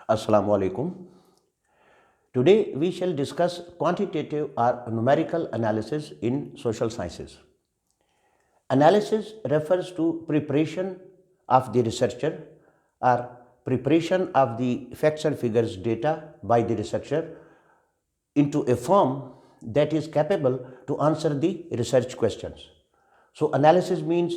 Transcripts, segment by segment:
Assalamu alaikum. Today we shall discuss quantitative or numerical analysis in social sciences. Analysis refers to preparation of the researcher or preparation of the facts and figures data by the researcher into a form that is capable to answer the research questions. So analysis means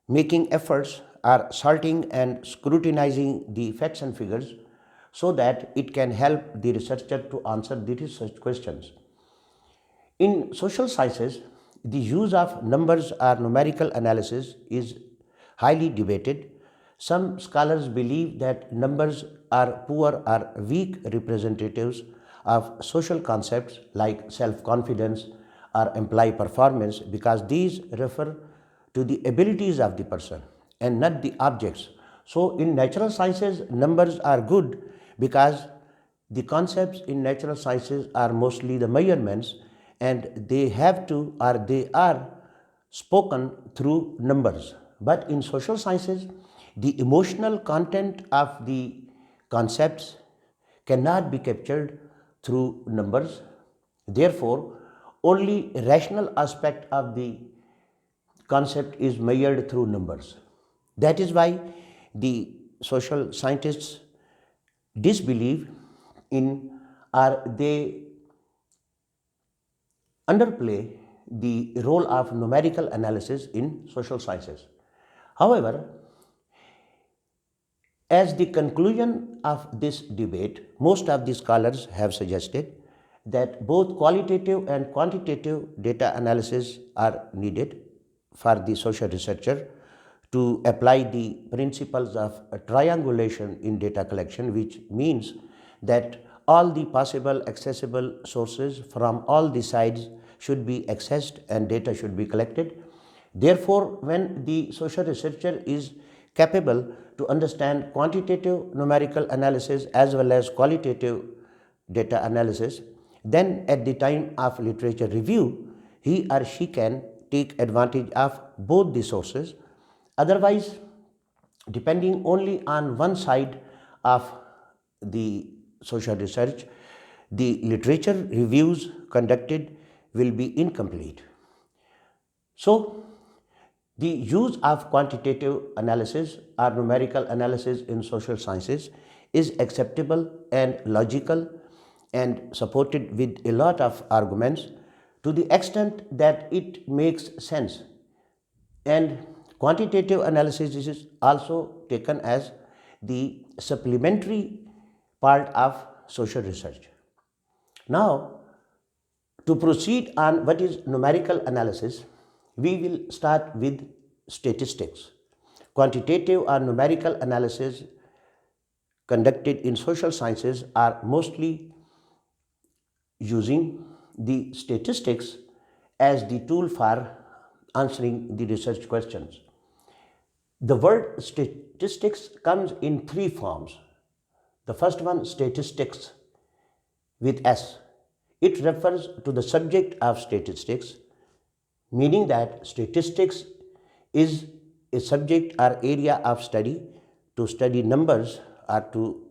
making efforts or sorting and scrutinizing the facts and figures so that it can help the researcher to answer the research questions. In social sciences, the use of numbers or numerical analysis is highly debated. Some scholars believe that numbers are poor or weak representatives of social concepts like self confidence or employee performance because these refer to the abilities of the person and not the objects. So, in natural sciences, numbers are good because the concepts in natural sciences are mostly the measurements and they have to or they are spoken through numbers. But in social sciences, the emotional content of the concepts cannot be captured through numbers. Therefore, only rational aspect of the concept is measured through numbers. That is why the social scientists disbelieve in or they underplay the role of numerical analysis in social sciences. However, as the conclusion of this debate, most of the scholars have suggested that both qualitative and quantitative data analysis are needed for the social researcher to apply the principles of triangulation in data collection, which means that all the possible accessible sources from all the sides should be accessed and data should be collected. Therefore, when the social researcher is capable to understand quantitative numerical analysis as well as qualitative data analysis, then at the time of literature review, he or she can take advantage of both the sources. Otherwise, depending only on one side of the social research, the literature reviews conducted will be incomplete. So, the use of quantitative analysis or numerical analysis in social sciences is acceptable and logical and supported with a lot of arguments to the extent that it makes sense. And quantitative analysis is also taken as the supplementary part of social research. Now, to proceed on what is numerical analysis, we will start with statistics. Quantitative or numerical analysis conducted in social sciences are mostly using the statistics as the tool for answering the research questions. The word statistics comes in three forms. The first one, statistics with S. It refers to the subject of statistics, meaning that statistics is a subject or area of study to study numbers or to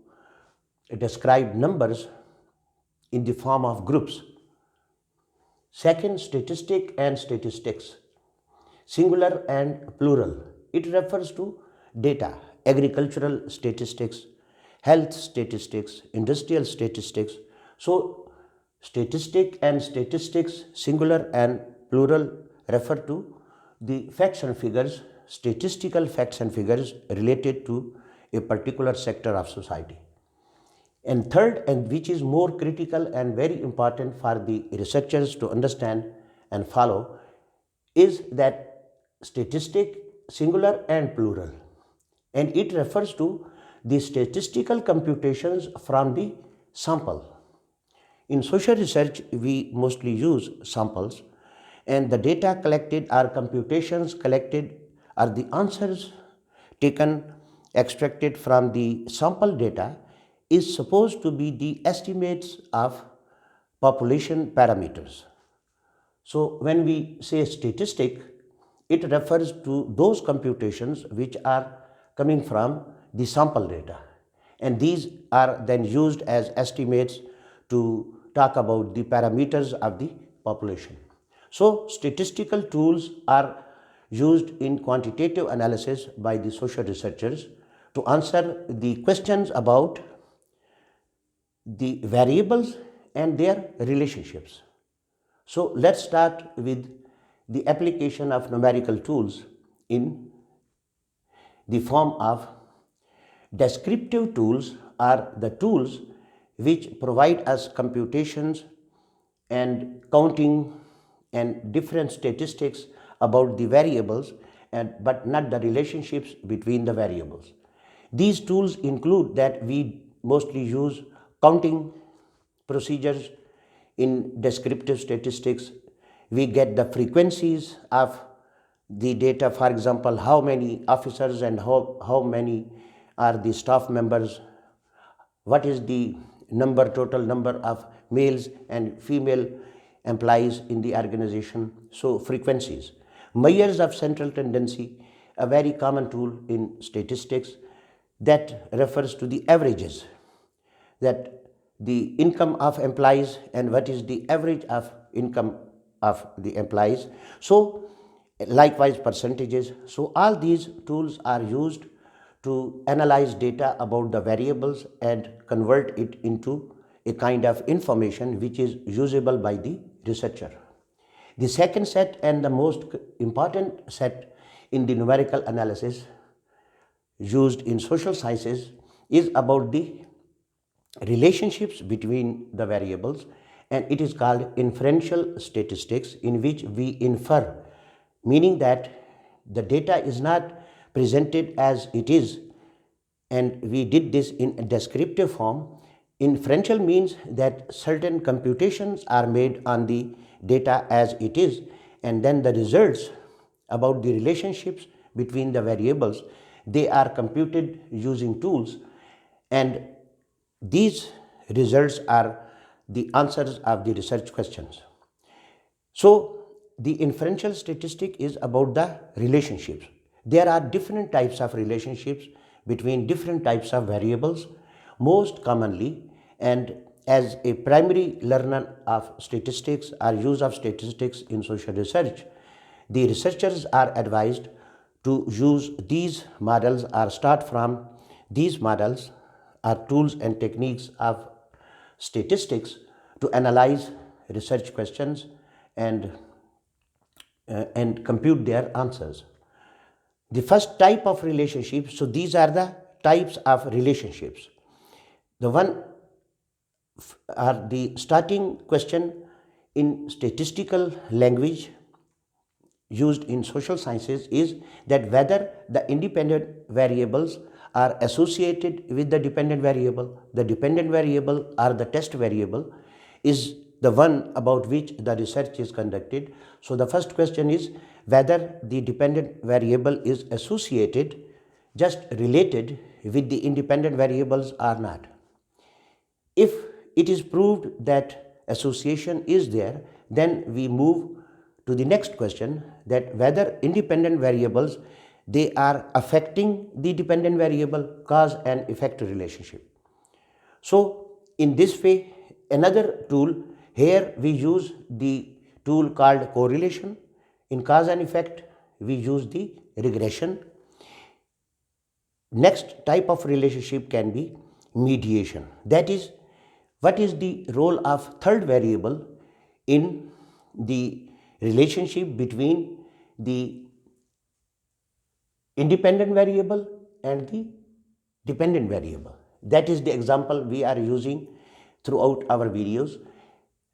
describe numbers in the form of groups. Second, statistic and statistics, singular and plural. It refers to data, agricultural statistics, health statistics, industrial statistics. So, statistic and statistics, singular and plural, refer to the facts and figures, statistical facts and figures related to a particular sector of society. And third, and which is more critical and very important for the researchers to understand and follow, is that statistic, singular and plural. And it refers to the statistical computations from the sample. In social research, we mostly use samples, and the data collected are computations collected are the answers taken extracted from the sample data is supposed to be the estimates of population parameters. So, when we say statistic, it refers to those computations which are coming from the sample data. and these are then used as estimates to talk about the parameters of the population. So, statistical tools are used in quantitative analysis by the social researchers to answer the questions about the variables and their relationships. So, let's start with the application of numerical tools in the form of descriptive tools are the tools which provide us computations and counting and different statistics about the variables but not the relationships between the variables. These tools include that we mostly use counting procedures in descriptive statistics. We get the frequencies of the data, for example, how many officers and how many are the staff members, what is the total number of males and female employees in the organization. So frequencies. Measures of central tendency, a very common tool in statistics that refers to the averages, that the income of employees and what is the average of income of the employees. So likewise percentages. So all these tools are used to analyze data about the variables and convert it into a kind of information which is usable by the researcher. The second set and the most important set in the numerical analysis used in social sciences is about the relationships between the variables, and it is called inferential statistics, in which we infer, meaning that the data is not presented as it is, and we did this in a descriptive form. Inferential means that certain computations are made on the data as it is, and then the results about the relationships between the variables, they are computed using tools, and these results are the answers of the research questions. So, the inferential statistic is about the relationships. There are different types of relationships between different types of variables. Most commonly, and as a primary learner of statistics or use of statistics in social research, the researchers are advised to use these models or start from these models or tools and techniques of statistics to analyze research questions and compute their answers. The first type of relationships, so these are the types of relationships. The one are the starting question in statistical language used in social sciences is that whether the independent variables are associated with the dependent variable or the test variable is the one about which the research is conducted. So the first question is whether the dependent variable is associated, just related with the independent variables or not. If it is proved that association is there, then we move to the next question, that whether independent variables, they are affecting the dependent variable, cause and effect relationship. So in this way, another tool, here we use the tool called correlation. In cause and effect, we use the regression. Next type of relationship can be mediation. That is, what is the role of third variable in the relationship between the independent variable and the dependent variable. That is the example we are using throughout our videos.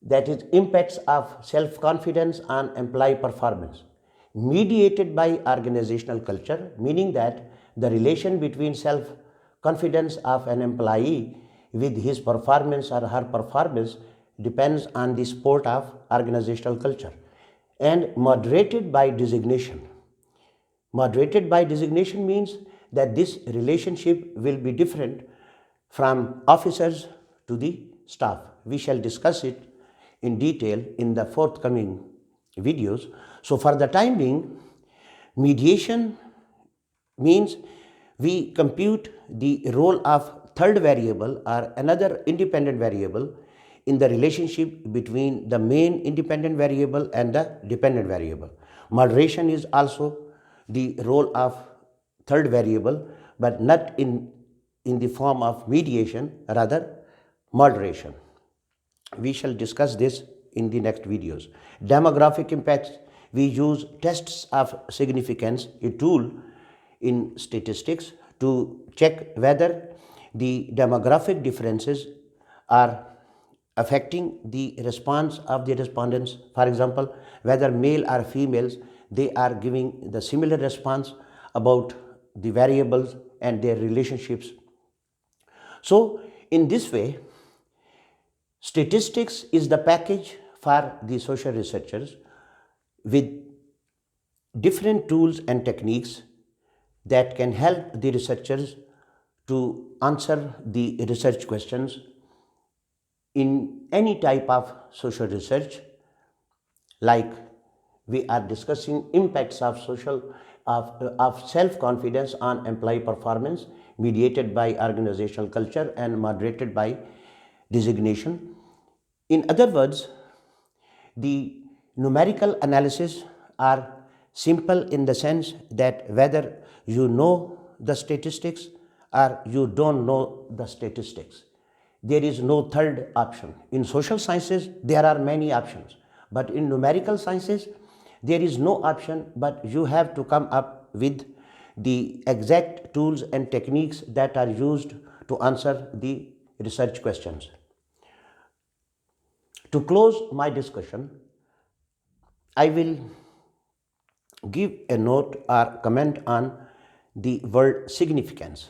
That is impacts of self-confidence on employee performance, mediated by organizational culture, meaning that the relation between self-confidence of an employee with his performance or her performance depends on the support of organizational culture, and moderated by designation. Moderated by designation means that this relationship will be different from officers to the staff. We shall discuss it in detail in the forthcoming videos. So for the time being, mediation means we compute the role of third variable or another independent variable in the relationship between the main independent variable and the dependent variable. Moderation is also the role of third variable, but not in the form of mediation, rather moderation. We shall discuss this in the next videos. Demographic impacts. We use tests of significance, a tool in statistics, to check whether the demographic differences are affecting the response of the respondents. For example, whether male or females, they are giving the similar response about the variables and their relationships. So, in this way, statistics is the package for the social researchers with different tools and techniques that can help the researchers to answer the research questions in any type of social research, like we are discussing impacts of self-confidence on employee performance mediated by organizational culture and moderated by designation. In other words, the numerical analysis are simple in the sense that whether you know the statistics or you don't know the statistics, there is no third option. In social sciences, there are many options, but in numerical sciences, there is no option, but you have to come up with the exact tools and techniques that are used to answer the research questions. To close my discussion, I will give a note or comment on the word significance.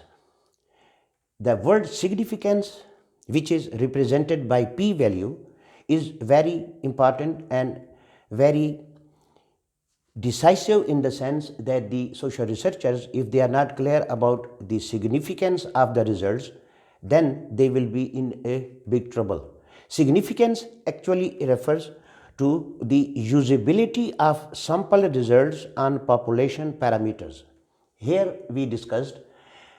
The word significance, which is represented by p-value, is very important and very decisive in the sense that the social researchers, if they are not clear about the significance of the results, then they will be in a big trouble. Significance actually refers to the usability of sample results on population parameters. Here we discussed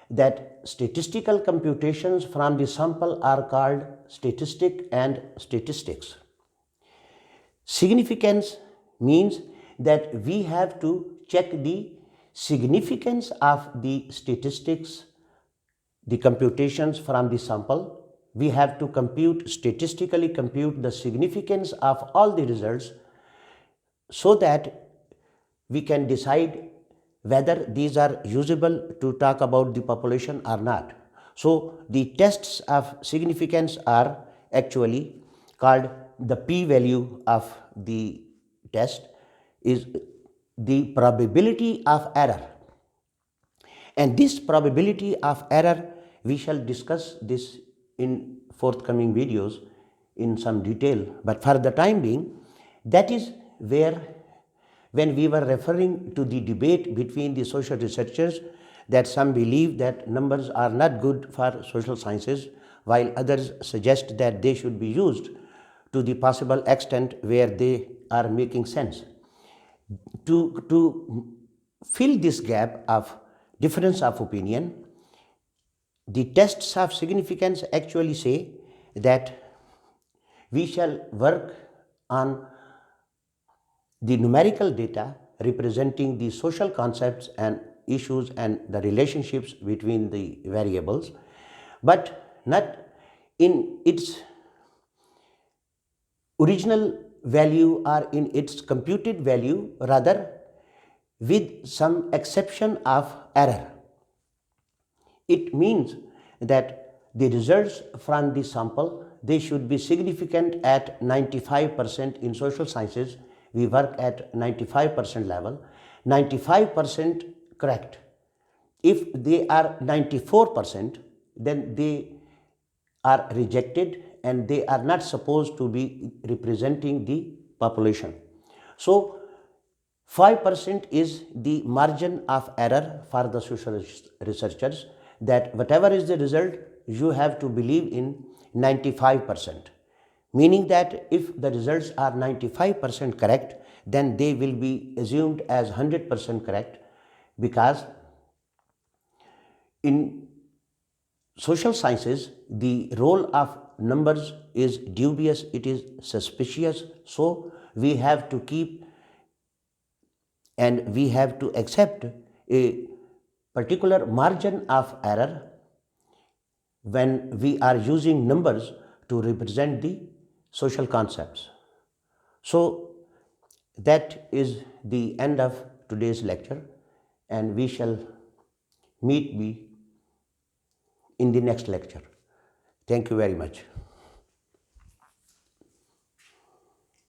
that statistical computations from the sample are called statistic and statistics. Significance means that we have to check the significance of the statistics, the computations from the sample. We have to statistically compute the significance of all the results so that we can decide whether these are usable to talk about the population or not. So the tests of significance are actually called the p-value of the test is the probability of error. And this probability of error, we shall discuss this in forthcoming videos in some detail. But for the time being, that is where, when we were referring to the debate between the social researchers, that some believe that numbers are not good for social sciences, while others suggest that they should be used to the possible extent where they are making sense. To fill this gap of difference of opinion, the tests of significance actually say that we shall work on the numerical data representing the social concepts and issues and the relationships between the variables, but not in its original value or in its computed value, rather with some exception of error. It means that the results from the sample, they should be significant at 95%. In social sciences, we work at 95% level, 95% correct. If they are 94%, then they are rejected and they are not supposed to be representing the population. So 5% is the margin of error for the social researchers, that whatever is the result, you have to believe in 95%. Meaning that if the results are 95% correct, then they will be assumed as 100% correct, because in social sciences, the role of numbers is dubious, it is suspicious, so we have to keep and we have to accept a particular margin of error when we are using numbers to represent the social concepts. So that is the end of today's lecture, and we shall meet in the next lecture. Thank you very much.